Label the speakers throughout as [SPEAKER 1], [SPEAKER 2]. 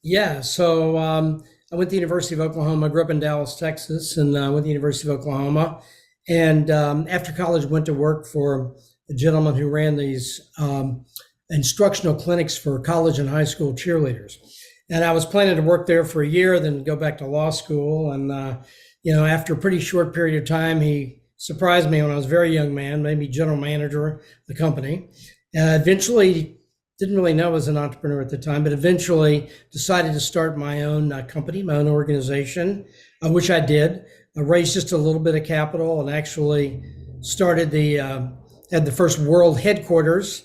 [SPEAKER 1] Yeah, so I went to the University of Oklahoma. I grew up in Dallas, Texas, and went to the University of Oklahoma. And after college, went to work for a gentleman who ran these instructional clinics for college and high school cheerleaders. And I was planning to work there for a year, then go back to law school. And after a pretty short period of time, he surprised me when I was a very young man, made me general manager of the company. Eventually, didn't really know I was an entrepreneur at the time, but eventually decided to start my own company, my own organization, which I did. I raised just a little bit of capital and actually started had the first world headquarters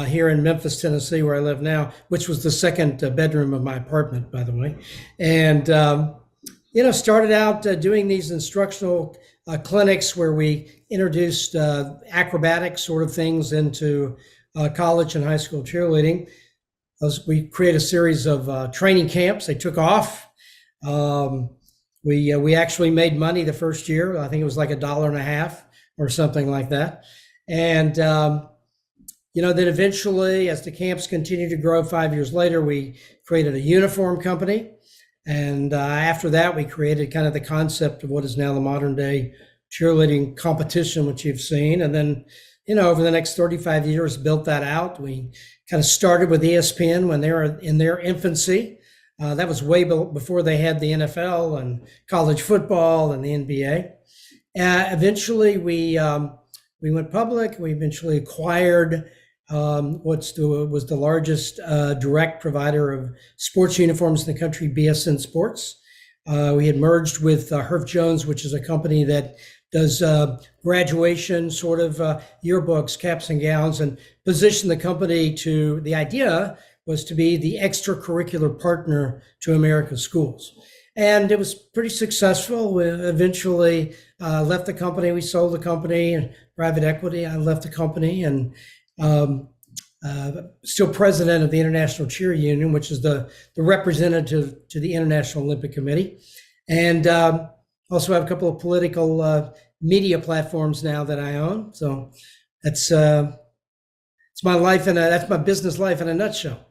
[SPEAKER 1] here in Memphis, Tennessee, where I live now, which was the second bedroom of my apartment, by the way. And, started out doing these instructional clinics where we introduced acrobatic sort of things into college and high school cheerleading. We created a series of training camps. They took off. We actually made money the first year. I think it was like $1.50 or something like that. And then eventually, as the camps continued to grow, 5 years later, we created a uniform company. And after that, we created kind of the concept of what is now the modern day cheerleading competition, which you've seen. And then over the next 35 years, built that out. We kind of started with ESPN when they were in their infancy. That was way before they had the NFL and college football and the NBA. Eventually, we went public. We eventually acquired was the largest direct provider of sports uniforms in the country, BSN Sports. We had merged with Herff Jones, which is a company that does graduation sort of yearbooks, caps and gowns, and position the company the idea was to be the extracurricular partner to American schools. And it was pretty successful. We eventually left the company. We sold the company and private equity. I left the company and still president of the International Cheer Union, which is the representative to the International Olympic Committee. And also have a couple of political media platforms now that I own. So that's it's my life that's my business life in a nutshell.